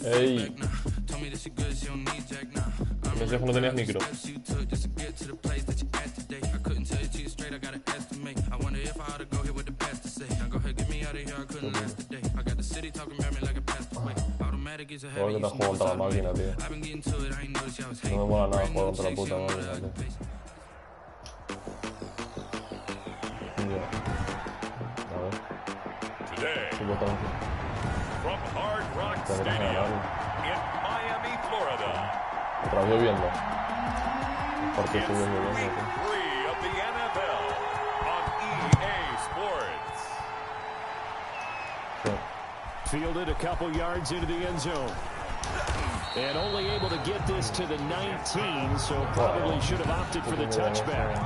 Ey. Pensé que no tenías micro. Joder, que te has jugado contra la máquina, tío. No me mola nada jugar contra la puta máquina, tío. A ver. Supuestamente. Tengo que ganar. Otra vez lloviendo. Porque estoy lloviendo, tío. Fielded a couple yards into the end zone. And only able to get this to the 19, so probably should have opted for the touchback.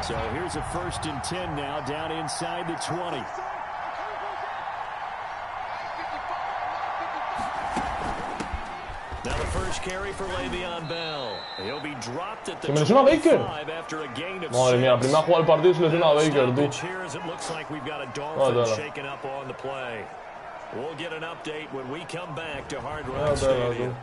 So here's a 1st and 10 now, down inside the 20. Now the first carry for Le'Veon Bell. He'll be dropped at the 25 after a gain of 6. Madre mía, primera jugada del partido se lesiona a Baker, tú. It looks like we've got a Dolphins shaking up on the play. We'll get an update when we come back to Hard Rock Stadium.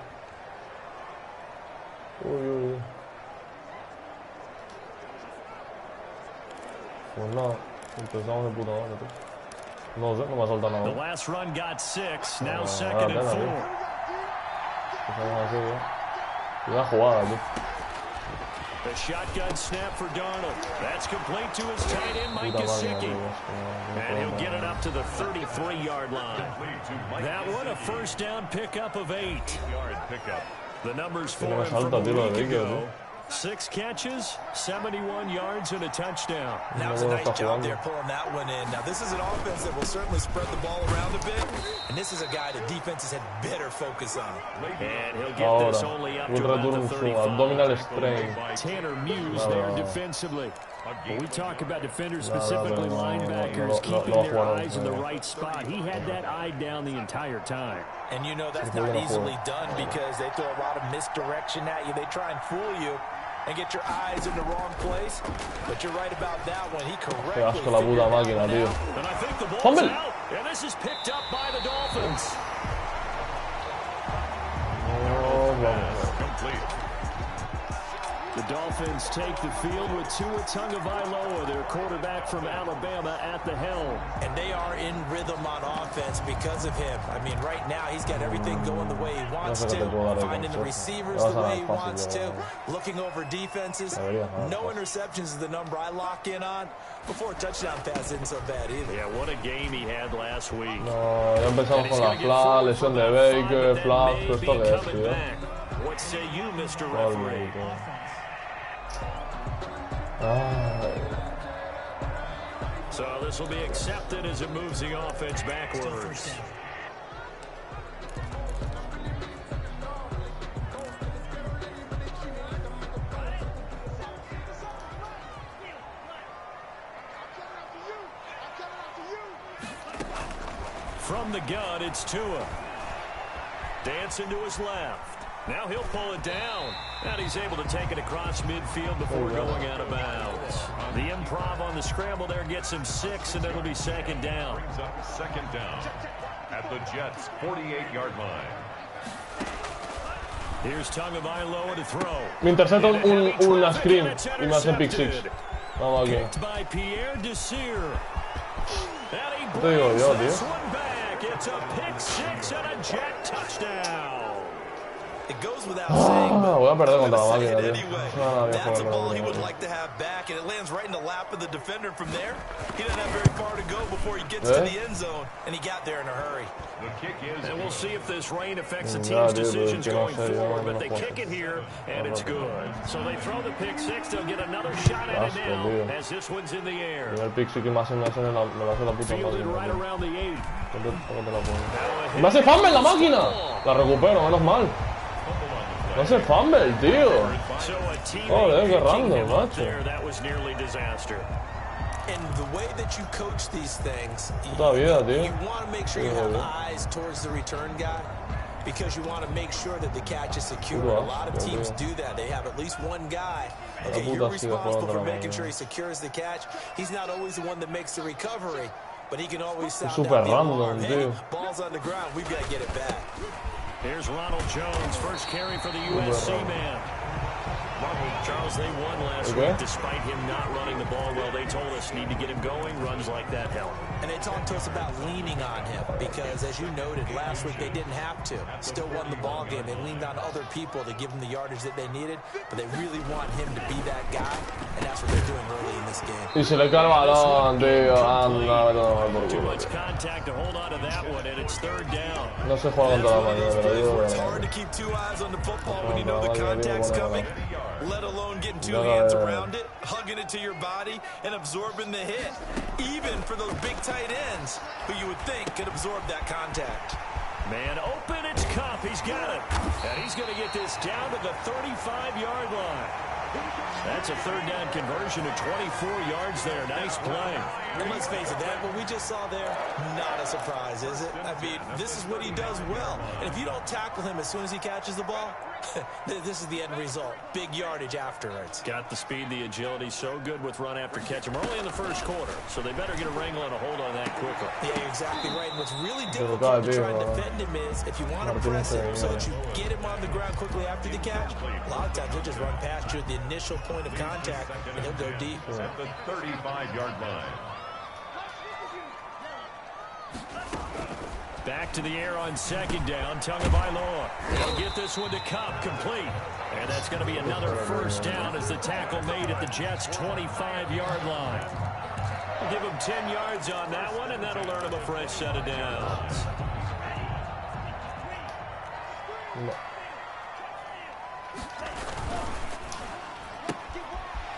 Pues nada, empezamos de puta madre, tú. No sé, no me ha soltado nada. The last run got 6, now 2nd and 4. Una jugada, tío. The shotgun snap for Darnold. That's complete to his tight end, Mike Gesicki. And he'll get it up to the 33-yard line. That one, a first down pickup of 8. The numbers for him from a week ago. 6 catches, 71 yards, and a touchdown. That was a nice job there pulling that one in. Now, this is an offense that will certainly spread the ball around a bit, and this is a guy that defenses had better focus on. And he'll get this only up to about the 35. Tanner Muse there defensively. When we talk about defenders, specifically linebackers, keeping their eyes in the right spot, he had that eye down the entire time. And you know that's not easily done because they throw a lot of misdirection at you. They try and fool you and get your eyes in the wrong place. But you're right about that one. He correctly figured that one out. And I think the ball's out. And this is picked up by the Dolphins. Complete. The Dolphins take the field with Tua Tagovailoa, their quarterback from Alabama, at the helm. And they are in rhythm on offense because of him. I mean, right now, he's got everything going the way he wants to, finding the receivers the way he wants to, looking over defenses. No interceptions is the number I lock in on. Before a touchdown pass isn't so bad either. Yeah, what a game he had last week. No, ya empezamos con la flag, lesión de Baker, flag, esto que es, tío. What say you, Mr. Referee? So this will be accepted as it moves the offense backwards. From the gun, it's Tua. Dancing to his left. Now he'll pull it down. And he's able to take it across midfield before going out of bounds. The improv on the scramble there gets him 6, and it'll be 2nd down. Brings up 2nd down at the Jets' 48-yard line. Here's Tagovailoa to throw. Me intercepta una screen y me hace pick 6. Vamos aquí. By Pierre Desir. ¿Qué te digo yo, tío? It's a pick 6 and a Jet touchdown. It goes without saying, but voy a perder contra la máquina, anyway. That's a ball he would like to have back, and it lands right in the lap of the defender from there. He doesn't have very far to go before he gets to the end zone, and he got there in a hurry. The kick is, and we'll see if this rain affects the team's decisions going forward, but they kick it here, and it's good. So they throw the pick 6, they'll get another shot at it now, as this one's in the air. Fielded right around the 8. ¡Me hace fumble la máquina! La recupero, menos mal. No hace fumble, tío. Joder, qué random, macho. And the way that you coach these things, you want to make sure you have eyes towards the return guy because you want to make sure that the catch is secure. A lot of teams do that. They have at least one guy Okay, you're responsible for making sure he secures the catch. He's not always the one that makes the recovery, but he can always sound out the alarm. Hey, ball's on the ground. We've got to get it back. Here's Ronald Jones, first carry for the USC man. Charles, they won last week despite him not running the ball well. They told us need to get him going. Runs like that help. And they talked to us about leaning on him because, as you noted, last week they didn't have to. Still won the ball game. They leaned on other people to give them the yardage that they needed, but they really want him to be that guy, and that's what they're doing early in this game. Y se le cae el balón, tío. Too much contact to hold on to that one, and it's third down. No se juega contra la mañana. It's hard to keep two eyes on the football when you know the contact's coming, let alone getting two hands around it, hugging it to your body, and absorbing the hit. Even for those big tight ends, who you would think could absorb that contact. Man open, it's Cup. He's got it. And he's going to get this down to the 35-yard line. That's a third down conversion of 24 yards there. Nice play. And let's face it, that what we just saw there, not a surprise, is it? I mean, this is what he does well. And if you don't tackle him as soon as he catches the ball, this is the end result. Big yardage afterwards. Got the speed, the agility, so good with run after catch. And we're only in the first quarter, so they better get a wrangle and a hold on that quickly. Yeah, you're exactly right. And what's really difficult to try and defend him is if you want to press him so that you get him on the ground quickly after the catch, a lot of times he'll just run past you at the initial point of contact, and he'll go deep. At the 35-yard line. Back to the air on second down. Tagovailoa. They'll get this one to Cup, complete. And that's going to be another first down as the tackle made at the Jets' 25-yard line. We'll give him 10 yards on that one, and that'll earn him a fresh set of downs.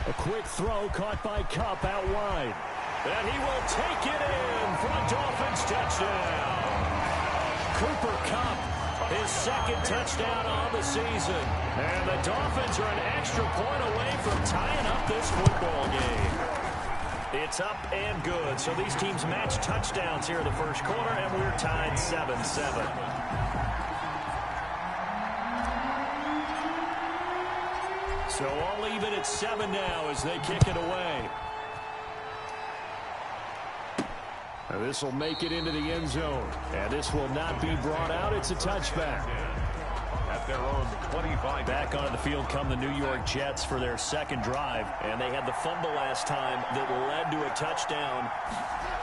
A quick throw caught by Cup out wide. And he will take it in for a Dolphins touchdown. Cooper Kupp, his second touchdown on the season. And the Dolphins are an extra point away from tying up this football game. It's up and good. So these teams match touchdowns here in the first quarter, and we're tied 7-7. So all even at 7 now as they kick it away. This will make it into the end zone. And this will not be brought out. It's a touchback. At their own 25. Back onto the field come the New York Jets for their second drive. And they had the fumble last time that led to a touchdown.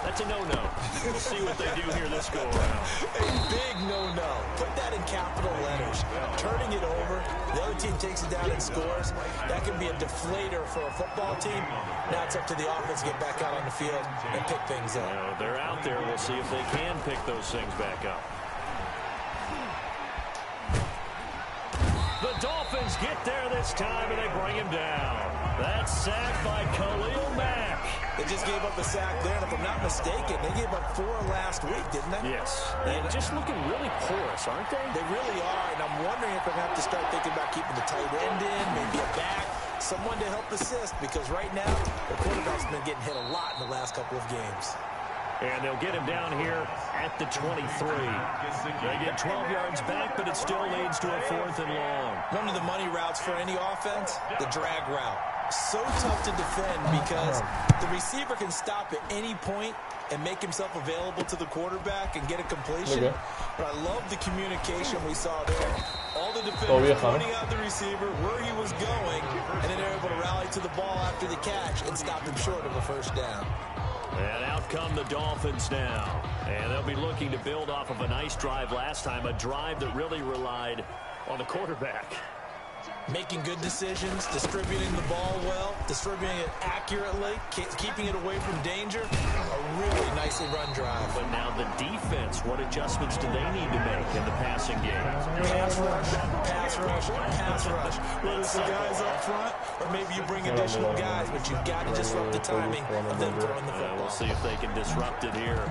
That's a no-no. We'll see what they do here this go-around. A big no-no. Put that in capital letters. Turning it over, the other team takes it down and scores. That can be a deflator for a football team. Now it's up to the offense to get back out on the field and pick things up. Well, they're out there. We'll see if they can pick those things back up. The Dolphins get there this time, and they bring him down. That's sacked by Khalil Mack. They just gave up a sack there, and if I'm not mistaken, they gave up 4 last week, didn't they? Yes. And just looking really porous, aren't they? They really are, and I'm wondering if they're going to have to start thinking about keeping the tight end in, maybe a back, someone to help assist, because right now, the quarterback's been getting hit a lot in the last couple of games. And they'll get him down here at the 23. They get 12 yards back, but it still leads to a 4th and long. One of the money routes for any offense, the drag route. So tough to defend because the receiver can stop at any point and make himself available to the quarterback and get a completion. Okay. But I love the communication we saw there. All the defenders pointing out the receiver, where he was going, and then they're able to rally to the ball after the catch and stop him short of a first down. And out come the Dolphins now. And they'll be looking to build off of a nice drive last time, a drive that really relied on the quarterback. Making good decisions, distributing the ball well, distributing it accurately, keeping it away from danger. A really nicely run drive. But now the defense, what adjustments do they need to make in the passing game? Pass rush, pass rush, pass rush. Whether it's the guys up front or maybe you bring additional guys, but you've got to disrupt the timing of them throwing the football. We'll see if they can disrupt it here.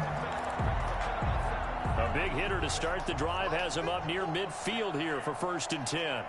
A big hitter to start the drive has him up near midfield here for 1st and 10.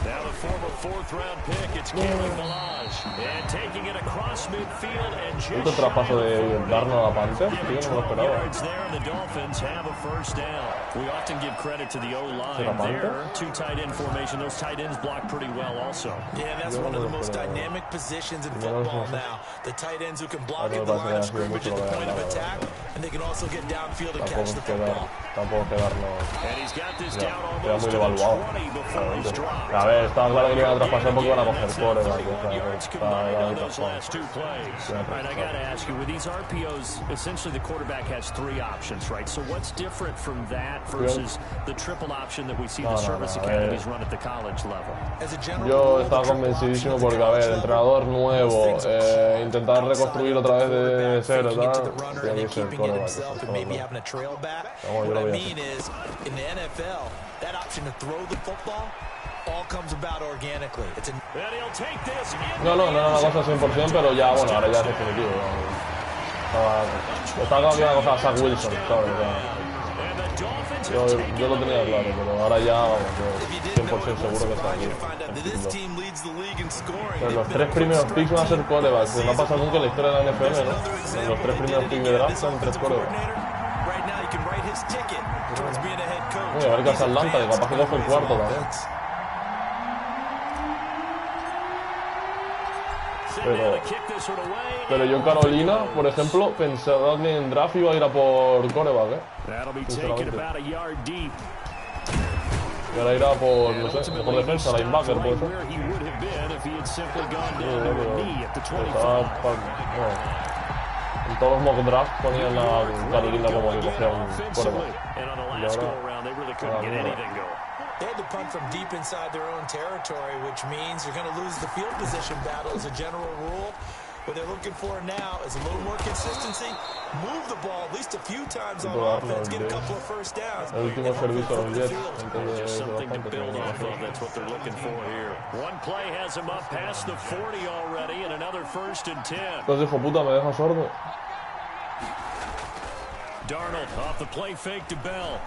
Now the former fourth-round pick, it's Kalen Balazs. And taking it across midfield and just ¿Este traspaso de darnos a la Panther? Tío, no me lo esperaba. there, the Dolphins have a first down. We often give credit to the O-line there. Two tight end formation. Those tight ends block pretty well also. Yeah, that's one of the most dynamic positions in football now. The tight ends who can block at the line of scrimmage at the point of attack, and they can also get downfield and catch the football. Tampoco quedarnos. And he's got this down Queda almost muy to the devaluado. 20 before he's dropped. A ver, estaba claro que le iban a traspasar porque iban a coger core. Yards combined on those last two plays. All right, I got to ask you, with these RPOs, essentially the quarterback has three options, right? So what's different from that versus the triple option that we see the service academies run at the college level? Yo estaba convencidísimo porque, a ver, entrenador nuevo, intentar reconstruir otra vez de cero, tal, tiene que ser No, no era una cosa 100%, pero ya, bueno, ahora ya es definitivo. Estaba claro que iba a coger a Zach Wilson, ¿sabes? Yo lo tenía claro, pero ahora ya, vamos, 100% seguro que está aquí. Pero los tres primeros picks van a ser quarterbacks, que no ha pasado nunca en la historia de la NFL, ¿no? Los tres primeros picks de draft son tres quarterbacks. Uy, a ver qué hace Atlanta, que capaz que coge el cuarto también. Pero yo en Carolina, por ejemplo, pensaba que en draft iba a ir a por quarterback, y ahora irá por, no sé, por defensa, linebacker, puede ser. En todos los mock drafts ponían a Carolina como que cogía un quarterback. Y ahora, They had to punt from deep inside their own territory, which means you're going to lose the field position battle as a general rule. What they're looking for now is a little more consistency, move the ball at least a few times on offense, get a couple of first downs. El último servicio a los Jets. Just something to build off of. That's what they're looking for here. One play has him up past the 40 already, and another 1st and 10. Entonces, hijo puta, me deja sordo. Darnold off the play fake to Bell.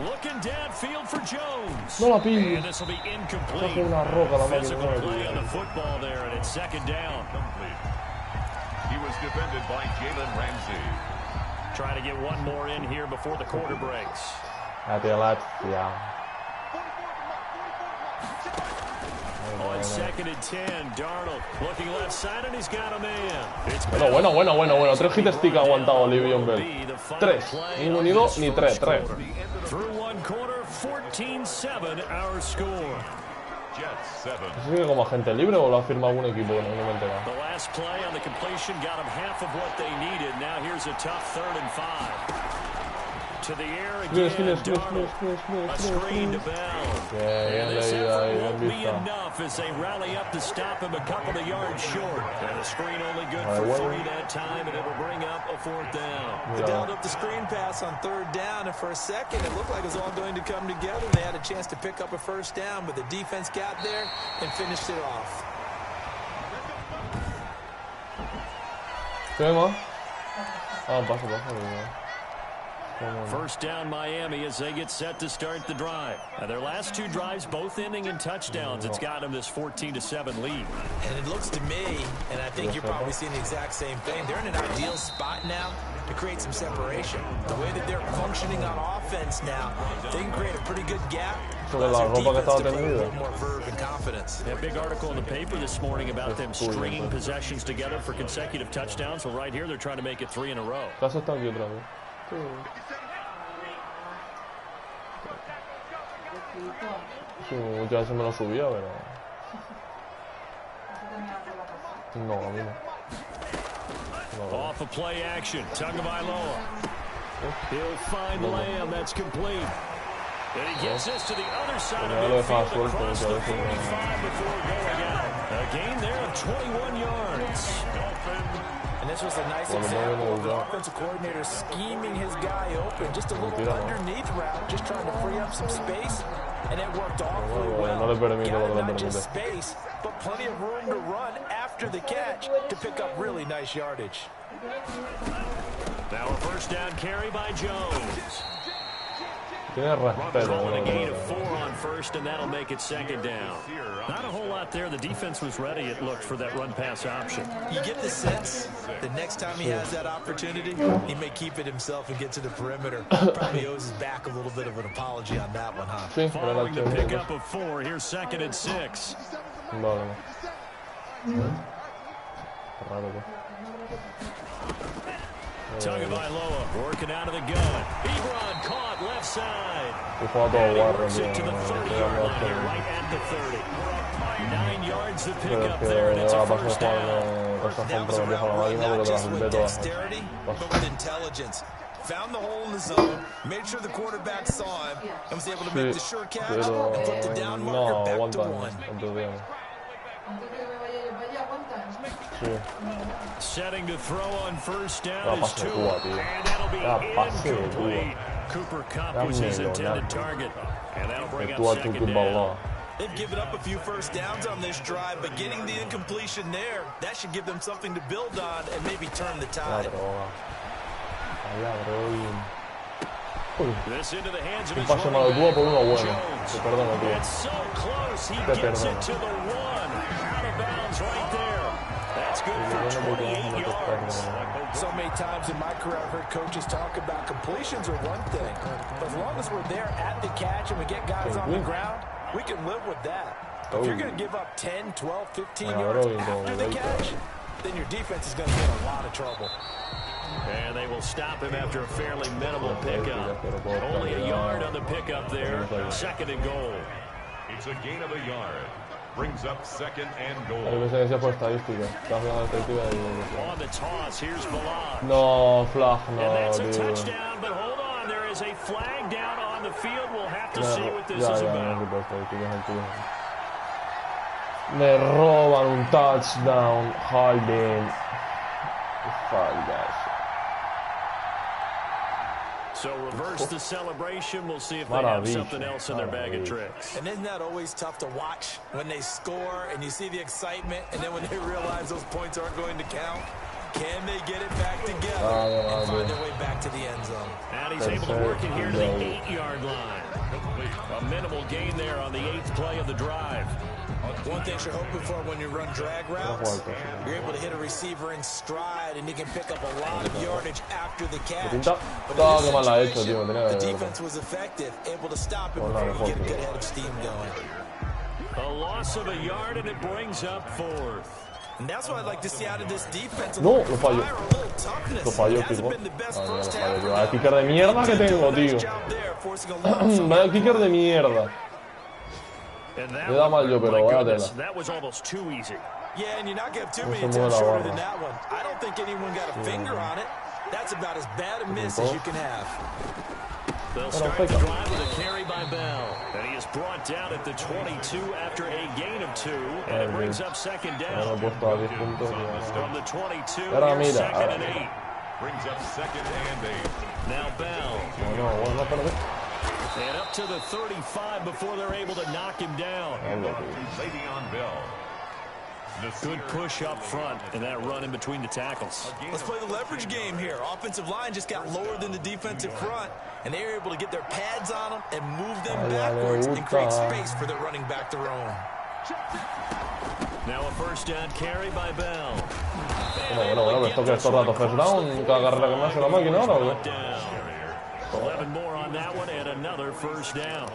Looking downfield for Jones. No la pillo. And this will be incomplete. Una roca la Physical play on the football there, and it's 2nd down. He was defended by Jalen Ramsey. Trying to get one more in here before the quarter breaks. On 2nd and 10, Darnold looking left side, and he's got a man. Bueno. 3 hit stick ha aguantado Livion Bell. 3. Ni 2 ni 3. 3. Through one quarter, 14-7 our score. Jets 7. ¿Sigue como agente libre o lo ha firmado algún equipo? No me he enterado. The last play on the completion got him half of what they needed. Now here's a tough 3rd and 5. To the air again, Darnold. A screen to Bell. And this effort won't be enough as they rally up to stop him a couple of yards short. And the screen only good for 3 that time, and it will bring up a 4th down. They dialed up the screen pass on 3rd down, and for a second, it looked like it was all going to come together. They had a chance to pick up a 1st down, but the defense got there and finished it off. ¿Qué más? Pasa. 1st down Miami as they get set to start the drive. Now their last 2 drives both ending in touchdowns. It's got them this 14-7 lead. And it looks to me, and I think you're probably seeing the exact same thing, they're in an ideal spot now to create some separation. The way that they're functioning on offense now, they can create a pretty good gap. Sobre la ropa que estaba teniendo. That big article in the paper this morning about them stringing possessions together for consecutive touchdowns. Well, right here they're trying to make it 3 in a row. Casa está aquí otra vez. Sí, muchas veces me lo subía, pero... No, a mí no. Off of play action, Tagovailoa. He'll find Lamb, that's complete. And he gets this to the other side of the field across the 45 before going out. A gain there of 21 yards. And this was a nice example of the offensive coordinator scheming his guy open. Just a little underneath route, just trying to free up some space. And it worked awfully well. Got not just space, but plenty of room to run after the catch to pick up really nice yardage. Now a 1st down carry by Jones. Tiene respeto. Calling a gain of 4 on first, and that'll make it second down. Not a whole lot there. The defense was ready, it looked, for that run-pass option. You get the sense the next time he has that opportunity, he may keep it himself and get to the perimeter. Probably owes his back a little bit of an apology on that one, huh? Following the pickup of 4, here's 2nd and 6. Tagovailoa working out of the gun. Ebron caught left side. And he works it to the 30-yard line here, right at the 30. 9 yards to pick up there, and it's a first down. That was a route run, not just with dexterity, but with intelligence. Found the hole in the zone, made sure the quarterback saw him, and was able to make the sure catch and put the down marker back to 1. Setting to throw on first down is 2, and that'll be incomplete. Cooper Kupp was his intended target, and that'll bring up second down. They've given up a few first downs on this drive, but getting the incompletion there, that should give them something to build on and maybe turn the tide. This into the hands of his running back, Jones. It's so close, he gets it to the 1. Out of bounds right there. That's good for 28 yards. So many times in my career, I've heard coaches talk about completions are one thing. But as long as we're there at the catch and we get guys on the ground, we can live with that. But if you're going to give up 10, 12, 15 yards after the catch, then your defense is going to get a lot of trouble. And they will stop him after a fairly minimal pickup. Only a yard on the pickup there. 2nd and goal. It's a gain of a yard. Brings up 2nd and goal. On the toss, here's Valad. No, flag, no, and that's a dude. touchdown, but hold on, there is a flag down on the field. We'll have to see what this is about. Me roban un touchdown, Harden. So reverse the celebration. We'll see if they have something else in their bag of tricks. And isn't that always tough to watch when they score and you see the excitement, and then when they realize those points aren't going to count? Can they get it back together and find their way back to the end zone? And he's able to work it here to the 8-yard line. A minimal gain there on the 8th play of the drive. One thing you're hoping for when you run drag routes, you're able to hit a receiver in stride, and you can pick up a lot of yardage after the catch. But in this situation, the defense was effective, able to stop him before he get a good head of steam going. A loss of a yard, and it brings up 4th. And that's what I'd like to see out of this defense. No, lo fallo. Lo fallo, tipo. Vaya kicker de mierda que tengo, tío. Vaya kicker de mierda. Le da mal yo, pero vaya tela. That was almost too easy. Yeah, and you're not going to have too many attempts shorter than that one. I don't think anyone got a finger on it. That's about as bad a miss as you can have. They'll start the drive with a carry by Bell. And he is brought down at the 22 after a gain of 2. And it brings up 2nd down. From the 22, here's 2nd and 8. Brings up 2nd and 8. Now Bell. And up to the 35 before they're able to knock him down. Le'Veon Bell. Good push up front and that run in between the tackles. Let's play the leverage game here. Offensive line just got lower than the defensive front, and they were able to get their pads on them and move them backwards and create space for their running back to roam. Now a first down carry by Bell. Bueno, esto que es todo rato first down, cada carrera que me hace la máquina ahora, ¿o qué? 11 more on that one and another first down.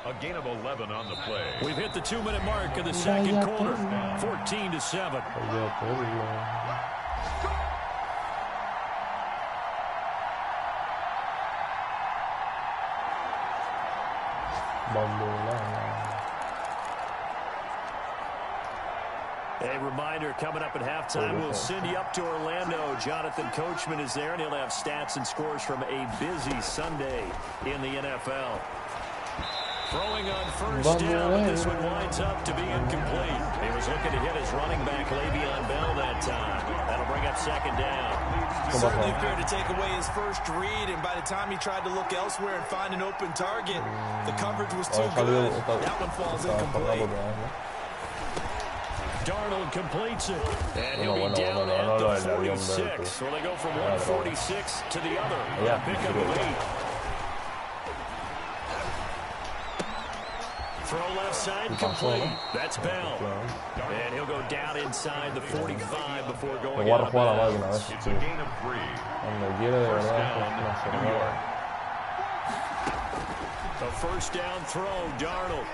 A gain of 11 on the play. We've hit the 2-minute mark of the second quarter. 14-7. A reminder, coming up at halftime, we'll send you up to Orlando. Jonathan Coachman is there, and he'll have stats and scores from a busy Sunday in the NFL. Throwing on first down, but this one winds up to be incomplete. He was looking to hit his running back, Le'Veon Bell, that time. That'll bring up 2nd down. Certainly fair to take away his first read, and by the time he tried to look elsewhere and find an open target, the coverage was too good. That one falls incomplete. Darnold completes it, and he'll be down at the 46. Well, they go from 146 to the other. Pick up of 8. throw left side complete. That's Bell. And he'll go down inside the 45 before going out of bounds. It's a gain of 3. First down, New York. A first down throw, Darnold.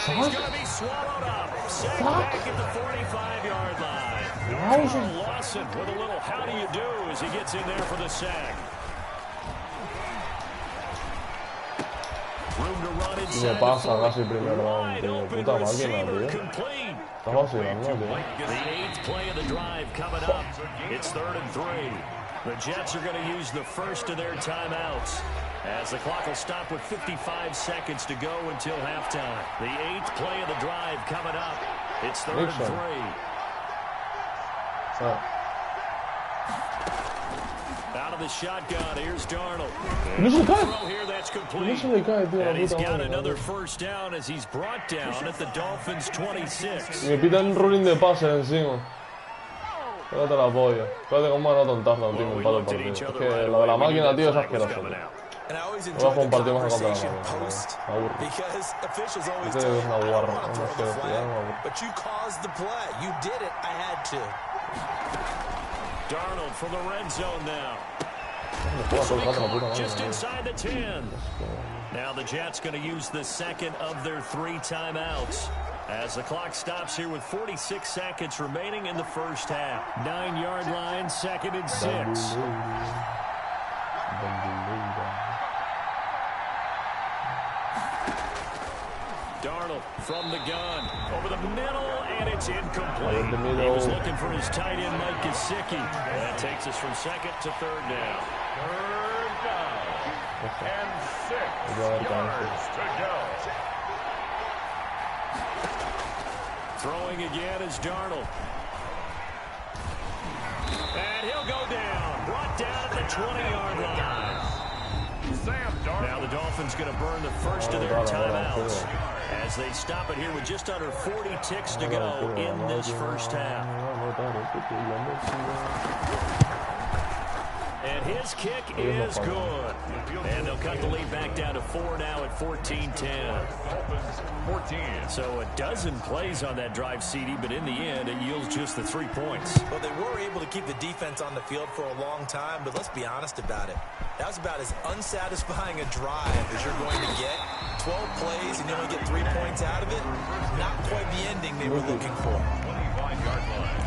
And he's going to be swallowed up. Sacked back at the 45-yard line. Carl Lawson with a little how do you do as he gets in there for the sack. Room to run inside the 40. Wide open receiver complete. The 8th play of the drive coming up. It's 3rd and 3. The Jets are going to use the first of their timeouts, as the clock will stop with 55 seconds to go until halftime. The 8th play of the drive coming up. It's 3rd and 3. Out of the shotgun, here's Darnold. Throw here, that's complete. And he's got another first down as he's brought down at the Dolphins 26. Me pitan rolling de pases encima. Espérate la polla. Espérate cómo van a tontarlo, tío, en el partido. Es que lo de la máquina, tío, es asqueroso. And I always enjoy the conversation post because officials always tell you, I don't want to throw the flag, but you caused the play. You did it. I had to. Darnold from the red zone now. Just inside the 10. Now the Jets going to use the second of their 3 timeouts, as the clock stops here with 46 seconds remaining in the first half. 9-yard line, 2nd and 6. Darnold from the gun, over the middle, and it's incomplete. He was looking for his tight end, Mike Gesicki. That takes us from 2nd to 3rd down. 3rd down, and 6 yards to go. Throwing again is Darnold. And he'll go down, brought down at the 20-yard line. Now the Dolphins going to burn the first of their timeouts, as they stop it here with just under 40 ticks to go in this first half. And his kick is good. And they'll cut the lead back down to 4 now at 14-10. 14. So a dozen plays on that drive, CD, but in the end, it yields just the 3 points. Well, they were able to keep the defense on the field for a long time, but let's be honest about it. That was about as unsatisfying a drive as you're going to get. 12 plays and you only get 3 points out of it. Not quite the ending they were looking for. 25-yard line.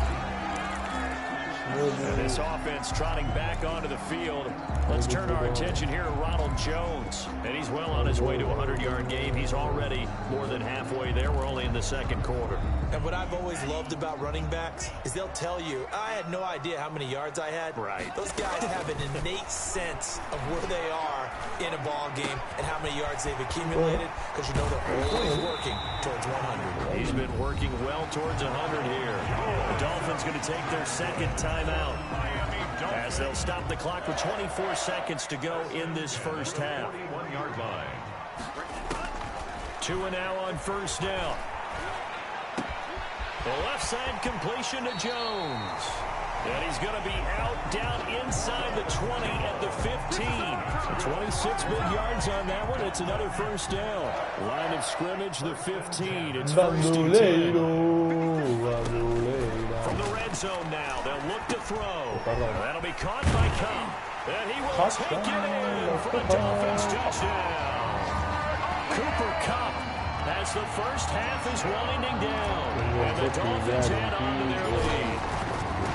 And this offense trotting back onto the field. Let's turn our attention here to Ronald Jones. And he's well on his way to a 100-yard game. He's already more than halfway there. We're only in the 2nd quarter. And what I've always loved about running backs is they'll tell you, I had no idea how many yards I had. Right. Those guys have an innate sense of where they are in a ball game and how many yards they've accumulated, because you know they're always working towards 100. He's been working well towards 100 here. The Dolphins going to take their 2nd timeout, as they'll stop the clock with 24 seconds to go in this first half. 41-yard line. 2 now on first down. The left side completion to Jones. And he's going to be out down inside the 20 at the 15. 26 big yards on that one. It's another first down. Line of scrimmage, the 15. It's 1st and 10. From the red zone now, they'll look to throw. That'll be caught by Cup. And he will take it in for a Dolphins touchdown. Cooper Kupp, as the first half is winding down, and the Dolphins head on to their lead.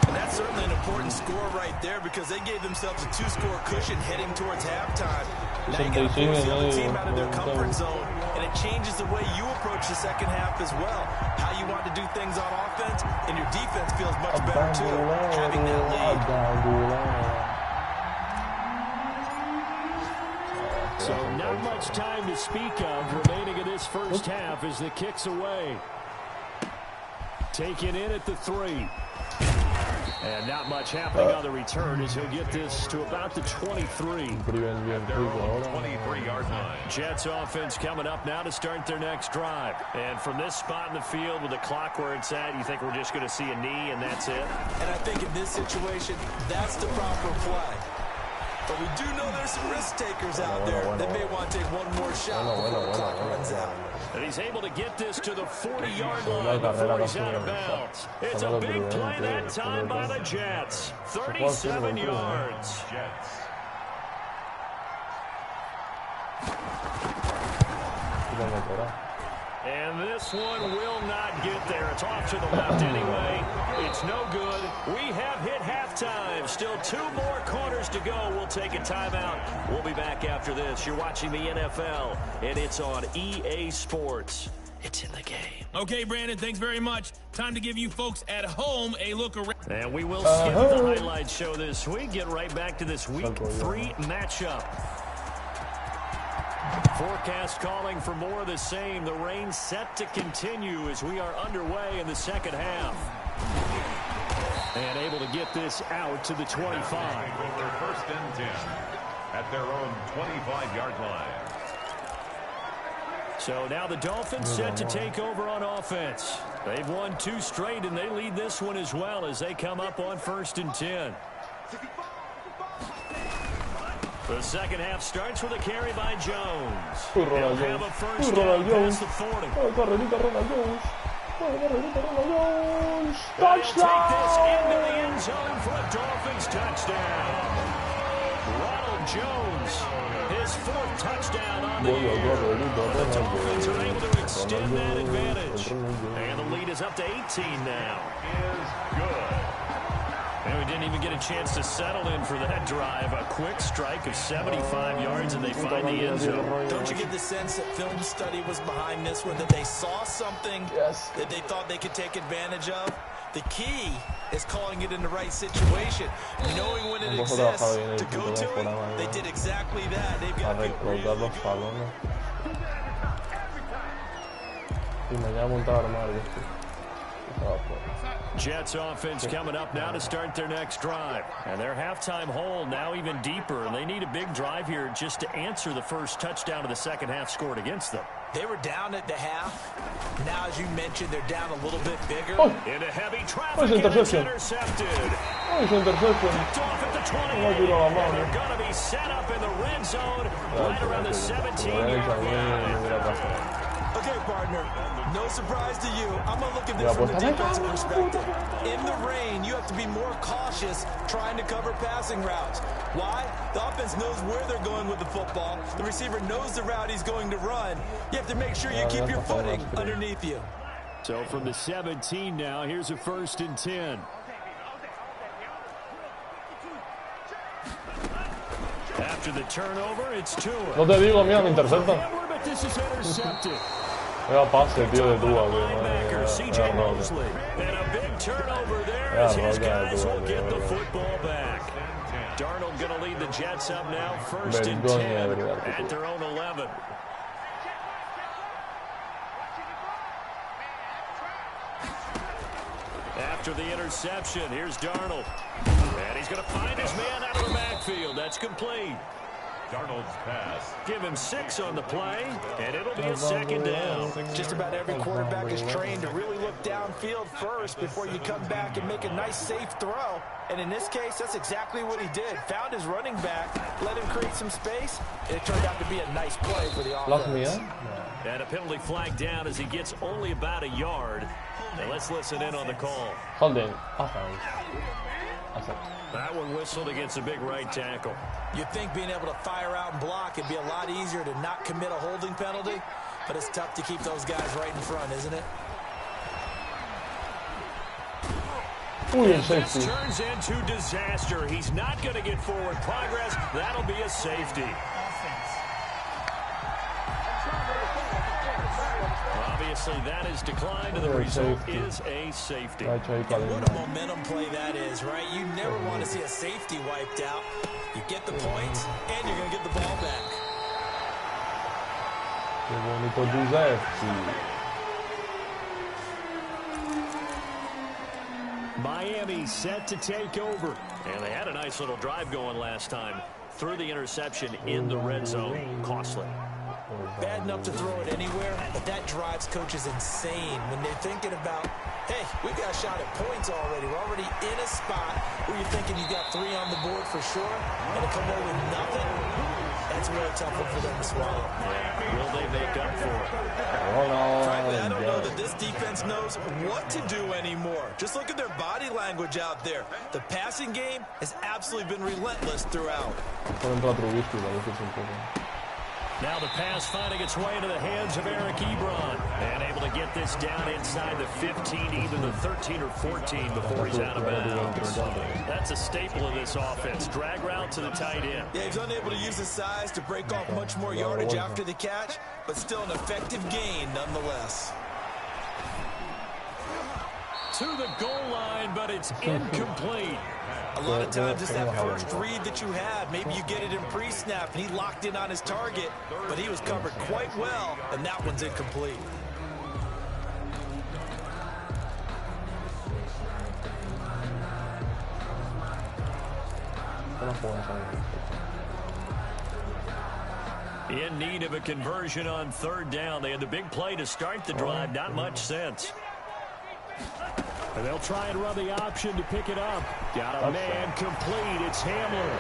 And that's certainly an important score right there, because they gave themselves a 2-score cushion heading towards halftime. Now you got to force the other team out of their comfort zone, and it changes the way you approach the second half as well. How you want to do things on offense, and your defense feels much better too, having that lead. So not much time to speak of remaining in this first half as the kick's away. Taken in at the 3. And not much happening on the return as he'll get this to about the 23. Their own 23-yard line. Jets offense coming up now to start their next drive. And from this spot in the field with the clock where it's at, you think we're just going to see a knee and that's it? And I think in this situation, that's the proper play. But we do know there's some risk takers out there that may want to take one more shot before the clock runs out. And he's able to get this to the 40-yard line before he's out of bounds. It's a big play that time by the Jets. 37 yards. And this one will not get there. It's off to the left anyway. It's no good. We have hit halftime. Still 2 more quarters to go. We'll take a timeout. We'll be back after this. You're watching the NFL, and it's on EA Sports. It's in the game. Okay, Brandon, thanks very much. Time to give you folks at home a look around. And we will skip the highlight show this week. Get right back to this Week 3 matchup. Forecast calling for more of the same. The rain set to continue as we are underway in the second half. And able to get this out to the 25. With their first and 10 at their own 25-yard line. So now the Dolphins set to take over on offense. They've won 2 straight, and they lead this one as well as they come up on 1st and 10. The second half starts with a carry by Jones. He'll have a first down past the 40. They'll take this into the end zone for a Dolphins touchdown. Ronald Jones, his 4th touchdown on the year. The Dolphins are able to extend that advantage. And the lead is up to 18 now. Is good. And we didn't even get a chance to settle in for that drive. A quick strike of 75 yards, and they find the end zone. Don't you get the sense that film study was behind this one, that they saw something that they thought they could take advantage of? The key is calling it in the right situation, knowing when it exists to go to it. They did exactly that. They've got to be really Jets offense coming up now to start their next drive. And their halftime hole now even deeper. And they need a big drive here just to answer the first touchdown of the second half scored against them. They were down at the half. Now, as you mentioned, they're down a little bit bigger. Into heavy traffic, and it's intercepted. Picked off at the 20. And they're going to be set up in the red zone right around the 17-yard line. Okay, partner, no surprise to you. I'm going to look at this from the defensive perspective. In the rain, you have to be more cautious trying to cover passing routes. Why? The offense knows where they're going with the football. The receiver knows the route he's going to run. You have to make sure you keep your footing underneath you. So from the 17 now, here's a 1st and 10. After the turnover, it's Tua. No te digo, mira, me intercepta. But this is intercepted. Era pase, tío, de Tua, CJ Mosley. And a big turnover there as his guys will get the football back. Darnold going to lead the Jets up now, 1st and 10 at their own 11. After the interception, here's Darnold. And he's going to find his man out of the backfield. That's complete. Darnold's pass. Give him 6 on the play, and it'll be a 2nd down. Just about every quarterback is trained to really look downfield first before you come back and make a nice, safe throw. And in this case, that's exactly what he did. Found his running back, let him create some space, and it turned out to be a nice play for the offense. And a penalty flag down as he gets only about a yard. Now let's listen in on the call. Holding. That one whistled against a big right tackle. You'd think being able to fire out and block it'd be a lot easier to not commit a holding penalty, but it's tough to keep those guys right in front, isn't it? And this turns into disaster. He's not going to get forward progress. That'll be a safety. Obviously, that is declined, and the result is a safety. And what a momentum play that is, right? You never want to see a safety wiped out. You get the points, and you're going to get the ball back. Miami set to take over. And they had a nice little drive going last time. Threw the interception in the red zone. Costly. Bad enough to throw it anywhere, but that drives coaches insane when they're thinking about Hey, we've got a shot at points already. We're already in a spot where you're thinking you got 3 on the board for sure, and to come away with nothing, that's a really tough one for them to swallow. Yeah. Will they make up for it? Frankly, I don't know that this defense knows what to do anymore. Just look at their body language out there. The passing game has absolutely been relentless throughout. Now the pass finding its way into the hands of Eric Ebron. And able to get this down inside the 15, either the 13 or 14 before he's out of bounds. That's a staple of this offense. Drag route to the tight end. Yeah, he's unable to use his size to break off much more yardage after the catch, but still an effective gain nonetheless. To the goal line, but it's incomplete. A lot of times it's that first read that you had. Maybe you get it in pre-snap, and he locked in on his target, but he was covered quite well, and that one's incomplete. In need of a conversion on 3rd down. They had the big play to start the drive. Not much sense. And they'll try and run the option to pick it up. Got a man complete. It's Hamler.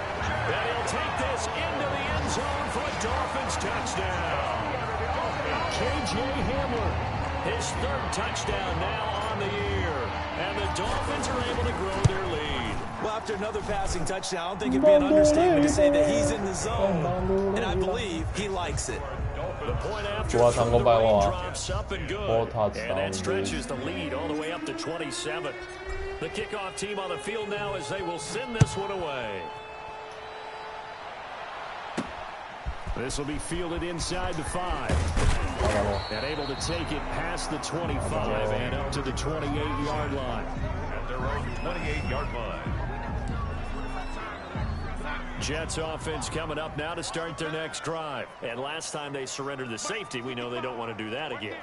And he'll take this into the end zone for a Dolphins touchdown. K.J. Hamler, his 3rd touchdown now on the year. And the Dolphins are able to grow their lead. Well, after another passing touchdown, I don't think it'd be an understatement to say that he's in the zone. And I believe he likes it. The point after from the raindrops up and good. And that stretches the lead all the way up to 27. The kickoff team on the field now as they will send this one away. This will be fielded inside the 5. And able to take it past the 25 and up to the 28-yard line. At their own 28-yard line. Jets offense coming up now to start their next drive. And last time they surrendered the safety, we know they don't want to do that again.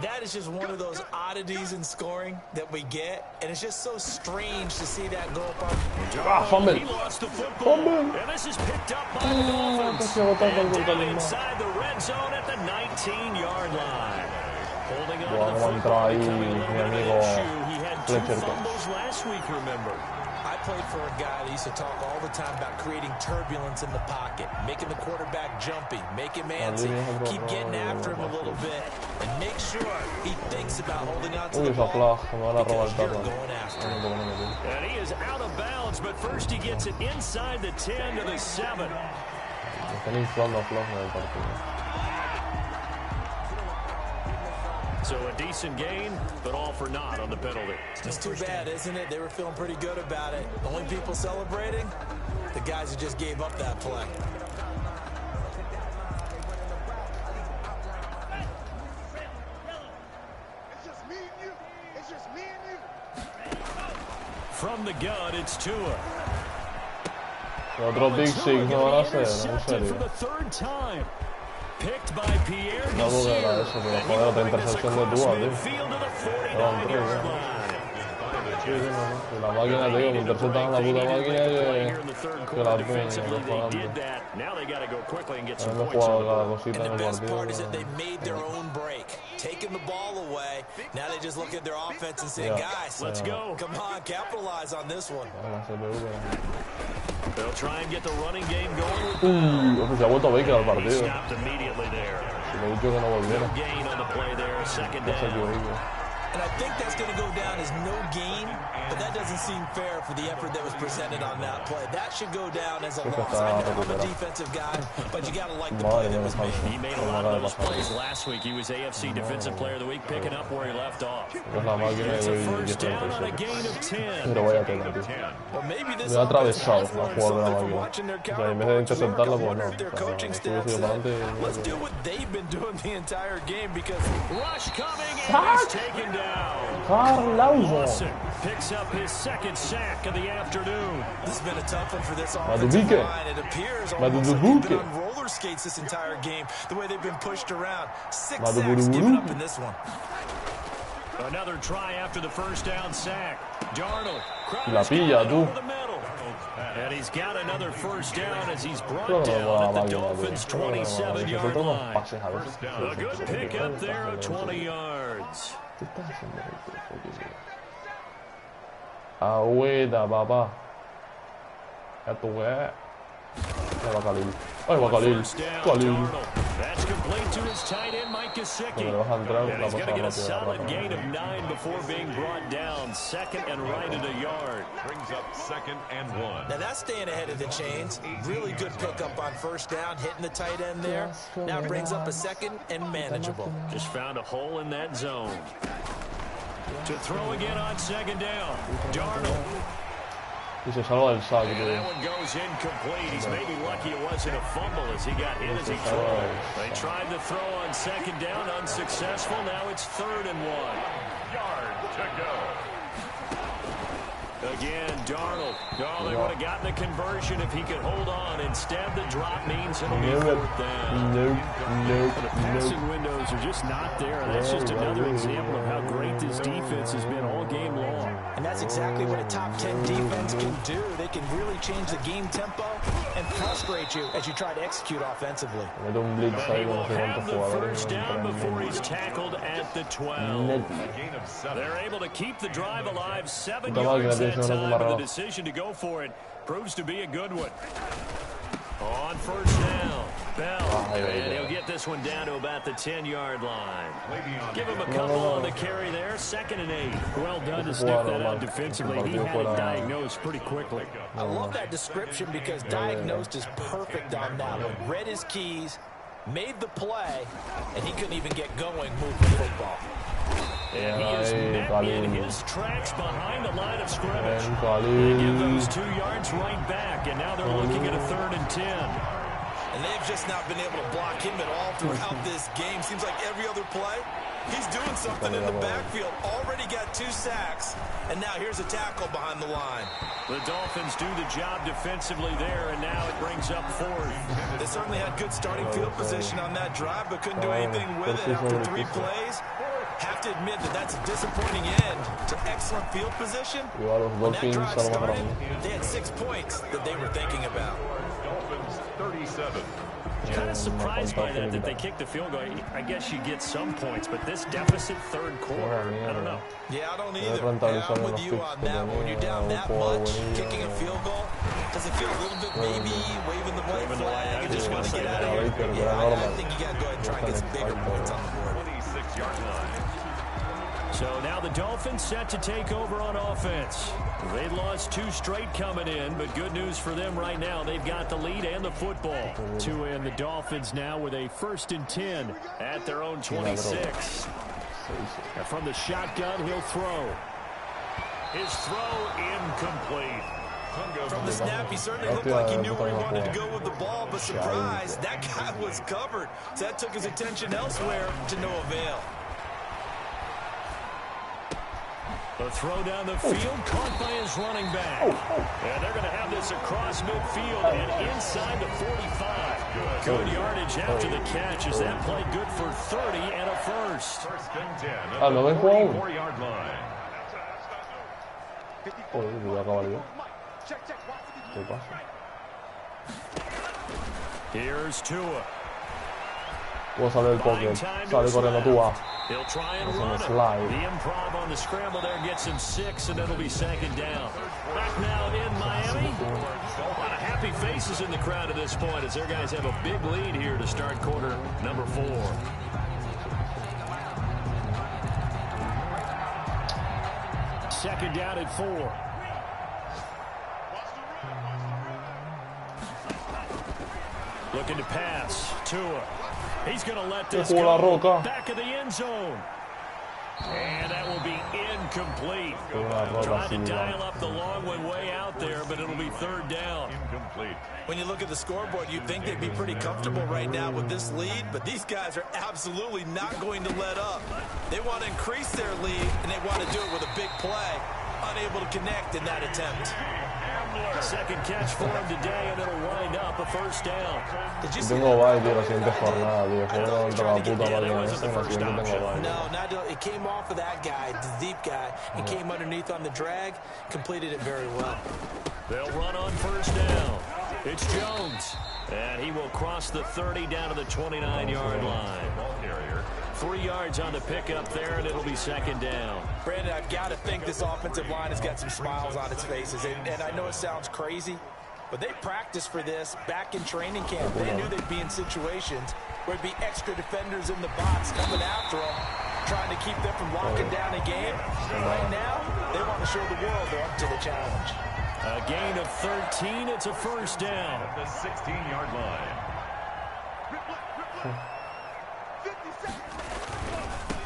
That is just one of those oddities in scoring that we get, and it's just so strange to see that go up. He lost the football, and this is picked up by the Dolphins. And down inside the red zone at the 19-yard line. Holding on to the football, becoming a little bit of an issue. He had 2 fumbles last week, remember. I played for a guy that used to talk all the time about creating turbulence in the pocket, making the quarterback jumpy, make him antsy, keep getting after him a little bit, and make sure he thinks about holding on to the ball because you're going after him. And he is out of bounds, but first he gets it inside the 10 to the 7. So a decent gain, but all for naught on the penalty. It's too bad, isn't it? They were feeling pretty good about it. The only people celebrating, the guys who just gave up that play. It's just me and you. It's just me and you. From the gun, it's Tua. Otro Big Six no van a hacer, en serio. Picked by Pierre No duda era eso, pero joder, otra intercepción de Tua, tío. La máquina, tío, me interceptan la puta máquina que la tiene. Hemos jugado cada cosita en el partido. Taking the ball away. Now they just look at their offense and say, guys, let's go. Come on, capitalize on this one. They'll try and get the running game going. Se ha vuelto Baker al partido. Stopped immediately there. Se me ha dicho que no volviera. Gain on the play there, 2nd down. And I think that's going to go down as no gain, but that doesn't seem fair for the effort that was presented on that play. That should go down as a loss. I know I'm a defensive guy, but you got to like the play that was made. He made a lot of those plays last week. He was AFC Defensive Player of the Week, picking up where he left off. It's a 1st down on a gain of 10. Pero vaya tela, tío. Me ha atravesado la jugada de la máquina. O sea, en vez de interceptarla, pues no. Let's do what they've been doing the entire game because rush coming and he's taken down. Lawson picks up his 2nd sack of the afternoon. This has been a tough one for this offensive line. It appears almost like they've been on roller skates this entire game, the way they've been pushed around. 6 sacks given up in this one. Another try after the 1st down sack. Darnold. La pilla, tú. And he's got another 1st down as he's brought down at the Dolphins' 27-yard line. A good pick up there of 20 yards. ¿Qué estás haciendo? Agüeda, papá. Ya tu weá. Ahí va Khalil. Ahí va Khalil. Khalil. Cuando le vas a entrar, la pasa rápida. Now that's staying ahead of the chains. Really good pickup on first down, hitting the tight end there. Now brings up a second and manageable. Just found a hole in that zone. To throw again on second down. Darnold. Y se salva del saque, tío. That one goes incomplete. He's maybe lucky it wasn't a fumble as he got hit as he threw. They tried to throw on second down, unsuccessful. Now it's 3rd and 1. Yard to go. Again, Darnold. Oh, they would have gotten the conversion if he could hold on. Instead, the drop means it'll be 4th down. The passing windows are just not there. That's just another example of how great this defense has been all game long. And that's exactly what a top 10 defense can do. They can really change the game tempo and frustrate you as you try to execute offensively. But he will have the first down before he's tackled at the 12. They're able to keep the drive alive 7 yards that time, but the decision to go for it proves to be a good one. On first down, Bell, and he'll get this one down to about the 10-yard line. Give him a couple on the carry there, 2nd and 8. Well done to sniff that out defensively. He had it diagnosed pretty quickly. I love that description because diagnosed is perfect on that one. Read his keys, made the play, and he couldn't even get going moving the football. And he is met in his tracks behind the line of scrimmage. They give those 2 yards right back, and now they're looking at a 3rd and 10. And they've just not been able to block him at all throughout this game. Seems like every other play, he's doing something in the backfield. Already got 2 sacks, and now here's a tackle behind the line. The Dolphins do the job defensively there, and now it brings up 4th. They certainly had good starting field position on that drive, but couldn't do anything with it after 3 plays. Have to admit that that's a disappointing end to excellent field position. When that drive started, they had 6 points that they were thinking about. Dolphins 37. Kind of surprised by that they kicked the field goal. I guess you get some points, but this deficit 3rd quarter, I don't know. Yeah, I don't either. Yeah, I'm with you on that. When you're down that much, kicking a field goal, does it feel a little bit maybe waving the white flag and just want to get out of here? Yeah, I think you got to go ahead and try and get some bigger points on the board. 26-yard line. So now the Dolphins set to take over on offense. They lost 2 straight coming in, but good news for them right now. They've got the lead and the football. To end the Dolphins now with a 1st and 10 at their own 26. And from the shotgun, he'll throw. His throw incomplete. From the snap, he certainly looked like he knew where he wanted to go with the ball, but surprise, that guy was covered. So that took his attention elsewhere to no avail. A throw down the field, caught by his running back. And they're going to have this across midfield and inside the 45. Good yardage after the catch. Is that play good for 30 and a first? 1st and 10 at the 44-yard line. Here's Tua. Puedo salir el pocket. Sale corriendo Tua. He'll try and run it. The improv on the scramble there gets him 6, and it'll be 2nd down. Back now in Miami. A lot of happy faces in the crowd at this point as their guys have a big lead here to start quarter number 4. Second down at 4. Looking to pass. Tua. He's going to let this go. Back of the end zone. And that will be incomplete. Trying to dial up the long one way out there, but it'll be 3rd down. Incomplete. When you look at the scoreboard, you'd think they'd be pretty comfortable right now with this lead, but these guys are absolutely not going to let up. They want to increase their lead, and they want to do it with a big play. Unable to connect in that attempt. Second catch for him today, and it'll wind up a 1st down. Did you see Tengo bye, tío, la siguiente jornada, tío. Juego contra la puta madre en esta, la siguiente tengo bye. No, it came off of that guy, the deep guy, and came underneath on the drag, completed it very well. They'll run on 1st down. It's Jones, and he will cross the 30 down to the 29-yard line. Ball carrier. 3 yards on the pickup there, and it'll be second down. Brandon, I've got to think this offensive line has got some smiles on its faces. And I know it sounds crazy, but they practiced for this back in training camp. They knew they'd be in situations where there'd be extra defenders in the box coming after them, trying to keep them from locking down a game. Right now, they want to show the world they're up to the challenge. A gain of 13. It's a first down. At the 16-yard line.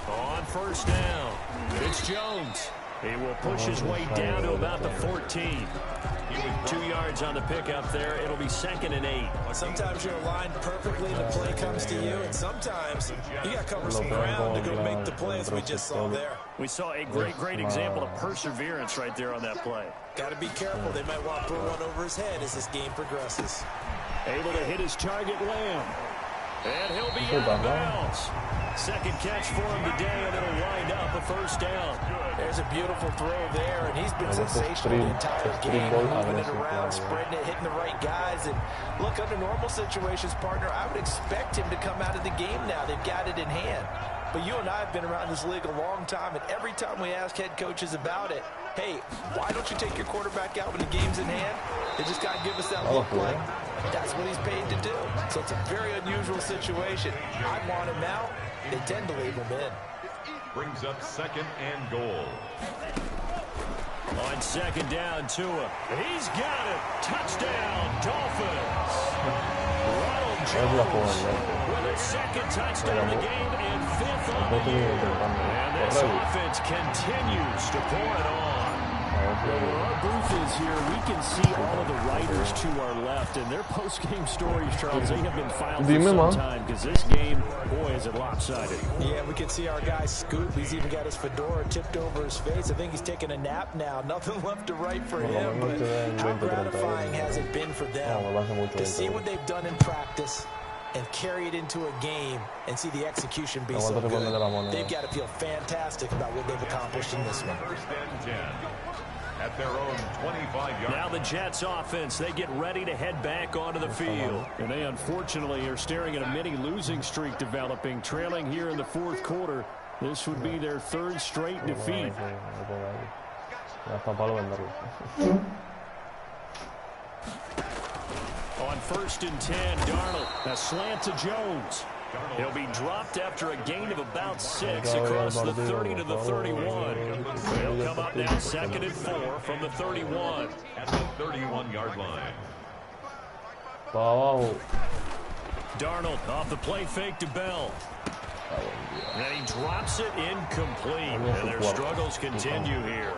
On first down, it's Jones. He will push his way down to about the 14. 2 yards on the pickup there. It'll be second and 8. Sometimes you're aligned perfectly and the play comes to you, and sometimes you got to cover some ground to go make the play, as we just saw there. We saw a great example of perseverance right there on that play. Got to be careful. They might want to put one over his head as this game progresses. Able to hit his target, Lamb. And he'll be out of bounds. Second catch for him today, and it'll wind up a first down. There's a beautiful throw there, and he's been sensational the entire game, moving it around, spreading it, hitting the right guys. And look, under normal situations, partner, I would expect him to come out of the game now. They've got it in hand. But you and I have been around this league a long time, and every time we ask head coaches about it, hey, why don't you take your quarterback out when the game's in hand? They just got to give us that look like that's what he's paid to do. So it's a very unusual situation. I want him out. They tend to leave him in. Brings up second and goal. On second down, Tua. He's got it. Touchdown, Dolphins. Ronald Jones with a second touchdown of the game and 5th on the year. And this offense continues to pour it on. Well, where our booth is here, we can see all of the writers to our left, and their post-game stories, Charles, they have been filed for some time, because this game, boy, is it lopsided. Yeah, we can see our guy scoop. He's even got his fedora tipped over his face. I think he's taking a nap now. Nothing left to write for him, but how gratifying has it been for them to see what they've done in practice and carry it into a game and see the execution be so good. They've got to feel fantastic about what they've accomplished in this one. First and 10. At their own 25-yard. Now the Jets offense, they get ready to head back onto the field. And they unfortunately are staring at a mini losing streak developing, trailing here in the 4th quarter. This would be their 3rd straight defeat. On first and 10, Darnold, a slant to Jones. He'll be dropped after a gain of about 6 across the 30 to the 31. He'll come up now 2nd and 4 from the 31. At the 31-yard line. Darnold off the play fake to Bell. And he drops it incomplete. And their struggles continue here.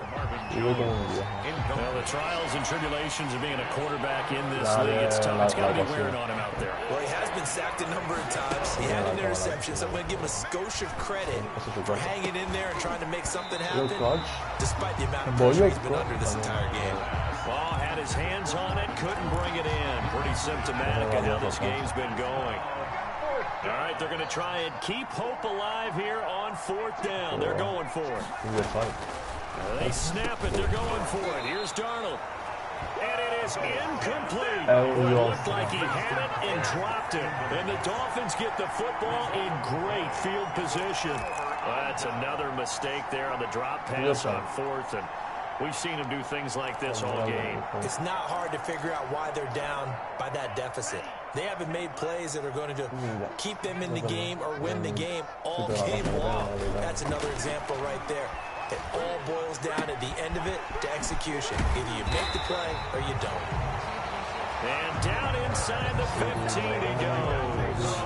Well, the trials and tribulations of being a quarterback in this league, it's tough. It's got to be wearing on him out there. Well, he has been sacked a number of times. He had an interception, so I'm going to give him a skosh of credit for hanging in there and trying to make something happen, despite the amount of pressure he's been under this entire game. Well, had his hands on it, couldn't bring it in. Pretty symptomatic of how this game's been going. All right, they're going to try and keep hope alive here on 4th down. They're going for it. They snap it. They're going for it. Here's Darnold. And it is incomplete. It looked like he had it and dropped it. And the Dolphins get the football in great field position. That's another mistake there on the drop pass on 4th. And we've seen him do things like this all game. It's not hard to figure out why they're down by that deficit. They haven't made plays that are going to keep them in the game or win the game all game long. That's another example right there. It all boils down at the end of it to execution. Either you make the play or you don't. And down inside the 15 he goes.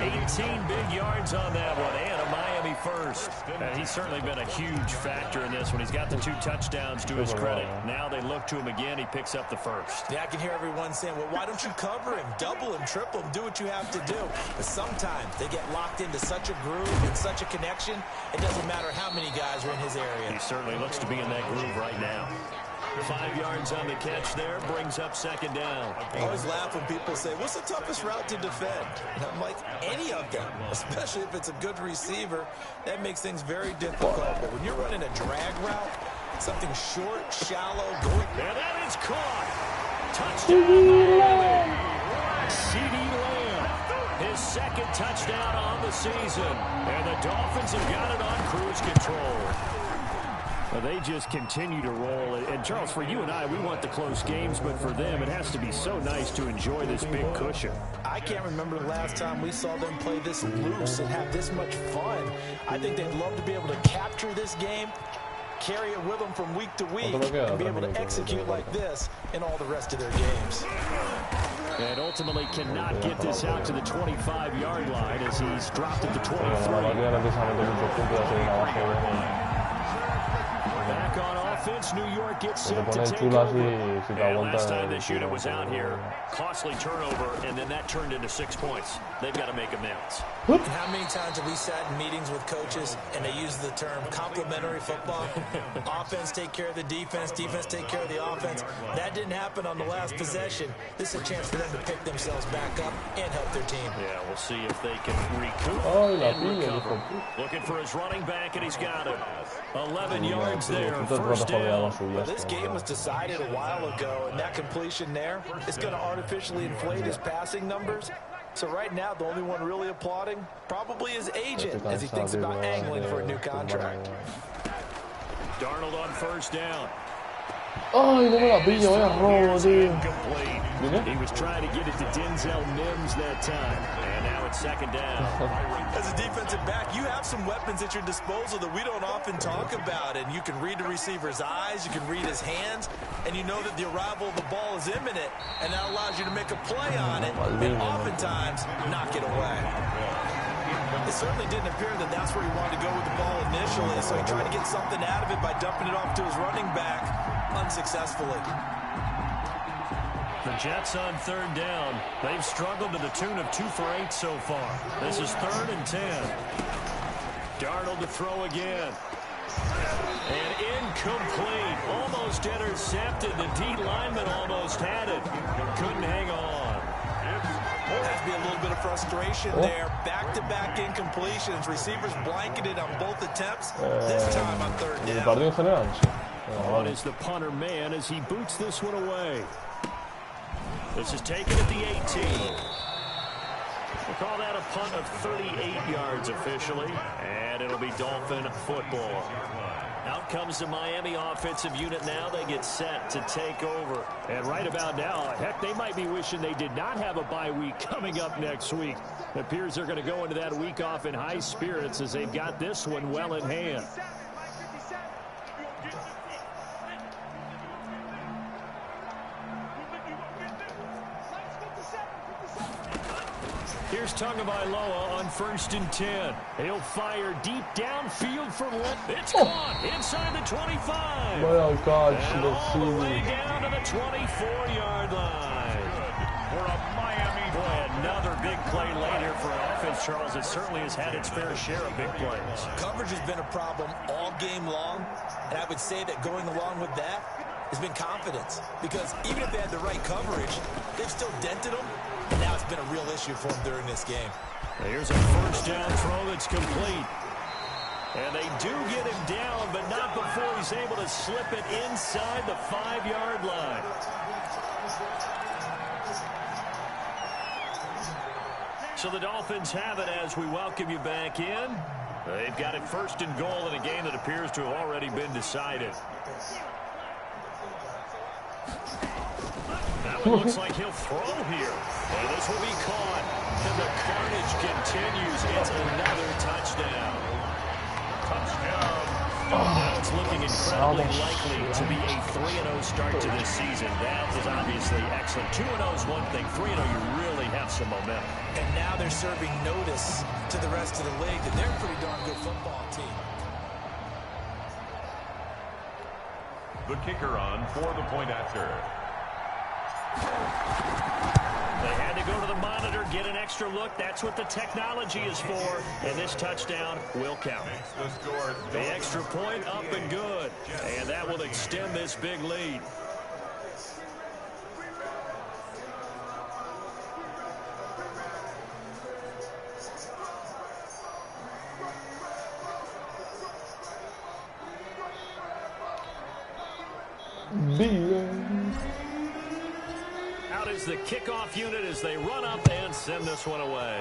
18 big yards on that one, and a Miami first. And he's certainly been a huge factor in this one. He's got the 2 touchdowns to his credit. Now they look to him again. He picks up the first. Yeah, I can hear everyone saying, well, why don't you cover him, double him, triple him, do what you have to do. But sometimes they get locked into such a groove and such a connection, it doesn't matter how many guys are in his area. He certainly looks to be in that groove right now. 5 yards on the catch there, brings up 2nd down. I always laugh when people say, what's the toughest route to defend? And I'm like, any of them, especially if it's a good receiver. That makes things very difficult. But when you're running a drag route, something short, shallow, going... And that is caught. Touchdown, Miami. CeeDee Lamb. his second touchdown on the season. And the Dolphins have got it on cruise control. Well, they just continue to roll. And, Charles, for you and I, we want the close games, but for them, it has to be so nice to enjoy this big cushion. I can't remember the last time we saw them play this loose and have this much fun. I think they'd love to be able to capture this game, carry it with them from week to week, and be able to execute like this in all the rest of their games. And ultimately cannot get this out to the 25-yard line as he's dropped at the 23. Back on offense, New York gets set to take over. And last time this unit was out here, costly turnover, and then that turned into 6 points. They've got to make amends. How many times have we sat in meetings with coaches and they use the term complementary football? Offense take care of the defense, defense take care of the offense. That didn't happen on the last possession. This is a chance for them to pick themselves back up and help their team. Yeah, we'll see if they can recoup and recover. Looking for his running back, and he's got it. 11 yards there, first down. Well, this game was decided a while ago, and that completion there is going to artificially inflate his passing numbers. So right now, the only one really applauding probably his agent as he thinks about angling for a new contract. Darnold on first down. Ay, no me la pillo, vaya robo, tío. He was trying to get it to Denzel Mims that time. And now it's second down. As a defensive back, you have some weapons at your disposal that we don't often talk about. And you can read the receiver's eyes, you can read his hands, and you know that the arrival of the ball is imminent. And that allows you to make a play on it, and oftentimes knock it away. It certainly didn't appear that that's where he wanted to go with the ball initially, so he tried to get something out of it by dumping it off to his running back unsuccessfully. The Jets on third down. They've struggled to the tune of 2 for 8 so far. This is 3rd and 10. Darnold to throw again. And incomplete. Almost intercepted. The D lineman almost had it. Couldn't hang on. Has to be a little bit of frustration there. Back-to-back incompletions. Receivers blanketed on both attempts. This time on third down. On is the punter man as he boots this one away. This is taken at the 18. We'll call that a punt of 38 yards officially. And it'll be Dolphin football. Out comes the Miami offensive unit now. They get set to take over. And right about now, heck, they might be wishing they did not have a bye week coming up next week. It appears they're going to go into that week off in high spirits as they've got this one well in hand. Here's Tagovailoa on 1st and 10. He'll fire deep downfield for one. It's caught inside the 25. Oh, God, and all the way down to the 24-yard line. For a Miami. Boy, another big play later for offense, Charles. It certainly has had its fair share of big plays. Coverage has been a problem all game long, and I would say that going along with that has been confidence. Because even if they had the right coverage, they've still dented them. And now it's been a real issue for him during this game. Here's a first down throw that's complete. And they do get him down, but not before he's able to slip it inside the 5-yard line. So the Dolphins have it as we welcome you back in. They've got it 1st and goal in a game that appears to have already been decided. That one looks like he'll throw here. And this will be caught. And the carnage continues. It's another touchdown. Touchdown. Now it's looking incredibly likely to be a 3-0 start to this season. That is obviously excellent. 2-0 is one thing. 3-0, you really have some momentum. And now they're serving notice to the rest of the league that they're a pretty darn good football team. The kicker on for the point after. They had to go to the monitor, get an extra look. That's what the technology is for. And this touchdown will count. The extra point up and good. And that will extend this big lead. out is the kickoff unit as they run up and send this one away.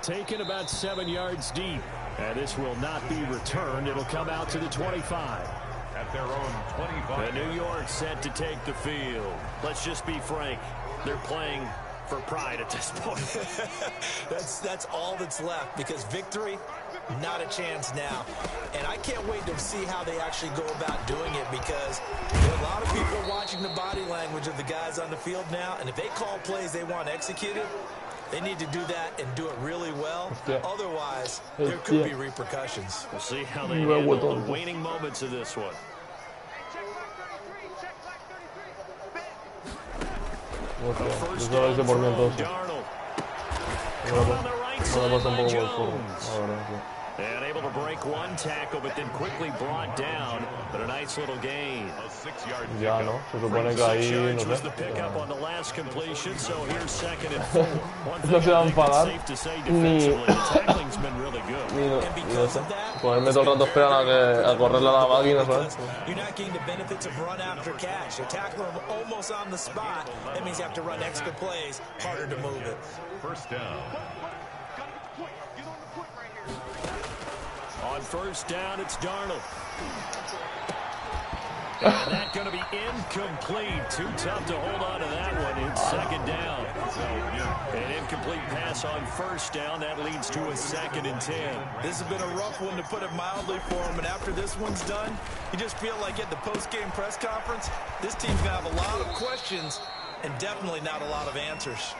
Taken about 7 yards deep. And this will not be returned. It'll come out to the 25. At their own 25. The New York set to take the field. Let's just be frank. They're playing for pride at this point. That's all that's left, because victory, not a chance now. And I can't wait to see how they actually go about doing it, because there are a lot of people watching the body language of the guys on the field now, and if they call plays they want executed, they need to do that and do it really well. Otherwise, there could be repercussions. We'll see how they handle the waning moments of this one. First down from Darnold. Caught on the right side by Jones. And able to break one tackle, but then quickly brought down. But a nice little gain. Ya, ¿no? Se supone que ahí, no was sé. the pickup on the last completion, so here's second and 4. One No se va a enfadar. safe to say defensively, the tackling's been really good. Ni no sé. Ponerme todo el rato esperan a correrle a la máquina, ¿sabes? You're not getting the benefits of run after catch. You're tackling them almost on the spot. That means you have to run extra plays, harder to move it. First down. On first down, it's Darnold. And that's going to be incomplete. Too tough to hold on to that one. It's second down. An incomplete pass on first down. That leads to a 2nd and 10. This has been a rough one, to put it mildly, for him. And after this one's done, you just feel like at the post-game press conference, this team's going to have a lot of questions and definitely not a lot of answers.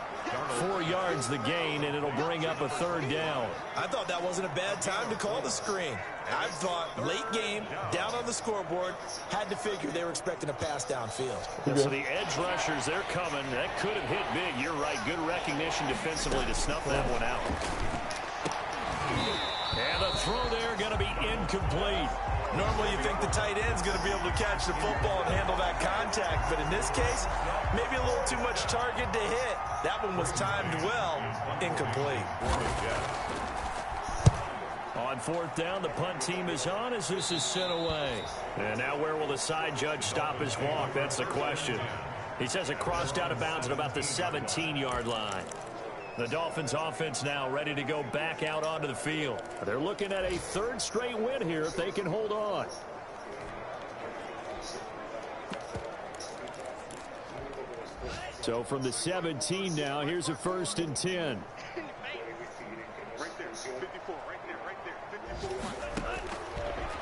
4 yards the gain, and it'll bring up a 3rd down. I thought that wasn't a bad time to call the screen. I thought late game, down on the scoreboard, had to figure they were expecting a pass downfield. So the edge rushers, they're coming. That could have hit big. You're right. Good recognition defensively to snuff that one out. And the throw there going to be incomplete. Normally you think the tight end's going to be able to catch the football and handle that contact, but in this case, maybe a little too much target to hit. That one was timed well, incomplete. On 4th down, the punt team is on as this is sent away. And now where will the side judge stop his walk? That's the question. He says it crossed out of bounds at about the 17-yard line. The Dolphins offense now ready to go back out onto the field. They're looking at a 3rd straight win here if they can hold on. So from the 17 now, here's a 1st and 10.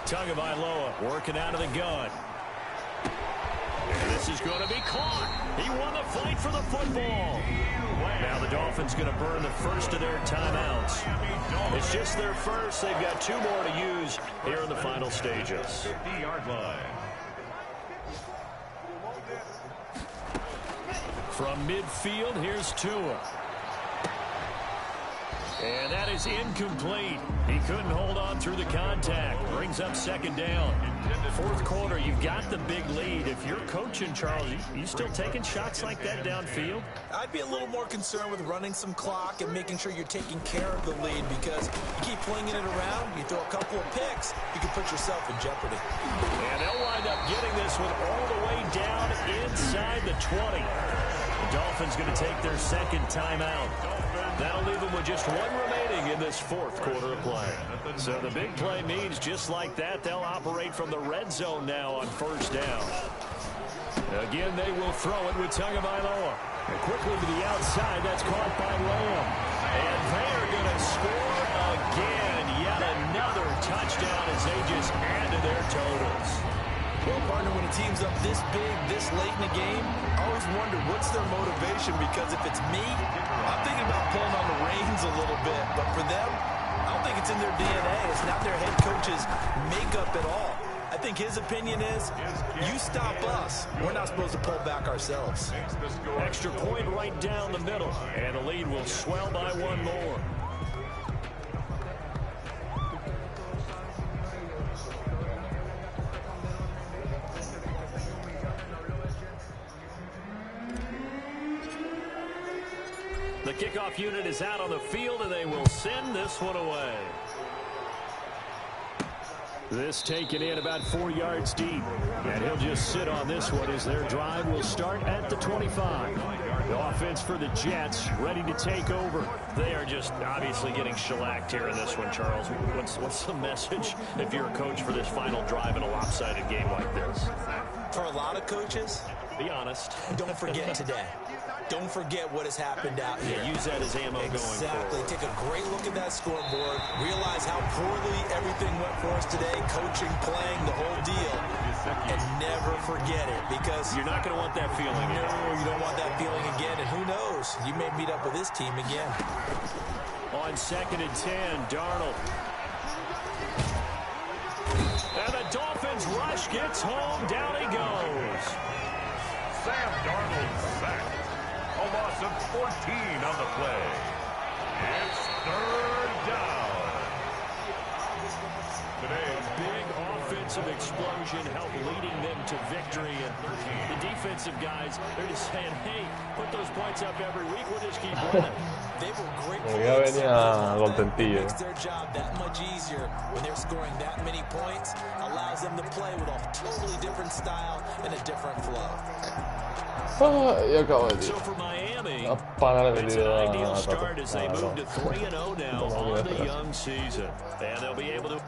Tagovailoa working out of the gun. And this is going to be caught. He won the fight for the football. Now the Dolphins going to burn the first of their timeouts. It's just their first. They've got 2 more to use here in the final stages. 50-yard line. From midfield, here's Tua. And that is incomplete. He couldn't hold on through the contact. Brings up 2nd down. 4th quarter, you've got the big lead. If you're coaching, Charles, you still taking shots like that downfield? I'd be a little more concerned with running some clock and making sure you're taking care of the lead, because you keep flinging it around, you throw a couple of picks, you can put yourself in jeopardy. And they'll wind up getting this one all the way down inside the 20. The Dolphins going to take their 2nd timeout. That'll leave them with just 1 remaining in this 4th quarter of play. So the big play means just like that, they'll operate from the red zone now on 1st down. Again, they will throw it with Tagovailoa. And quickly to the outside, that's caught by Lamb. And they're going to score again. Yet another touchdown as they just add to their totals. Well, partner, when a team's up this big, this late in the game, I always wonder what's their motivation, because if it's me, I'm thinking about pulling on the reins a little bit. But for them, I don't think it's in their DNA. It's not their head coach's makeup at all. I think his opinion is, you stop us, we're not supposed to pull back ourselves. Extra point right down the middle, and the lead will swell by 1 more. The kickoff unit is out on the field, and they will send this one away. This taken in about 4 yards deep. And he'll just sit on this one as their drive will start at the 25. The offense for the Jets ready to take over. They are just obviously getting shellacked here in this one, Charles. What's the message if you're a coach for this final drive in a lopsided game like this? For a lot of coaches, be honest. Don't forget today. Don't forget what has happened out here. Yeah, use that as ammo going forward. Exactly. Take a great look at that scoreboard. Realize how poorly everything went for us today. Coaching, playing, the whole deal. And never forget it, because you're not going to want that feeling again. No, you don't want that feeling again. And who knows? You may meet up with this team again. On 2nd and 10, Darnold. And the Dolphins rush gets home. Down he goes. Sam Darnold sacked. A loss of 14 on the play. It's 3rd down. Today's big offensive explosion helped leading them to victory. And the defensive guys, they're just saying, hey, put those points up every week. We'll just keep winning. They were great ya venía contentillo. It makes their job that much easier when they're scoring that many points. Allows them to play with a totally different style and a different flow. Y acabo de So for Miami, it's an ideal start as they move to 3-0 now on the young season. And they'll be able to...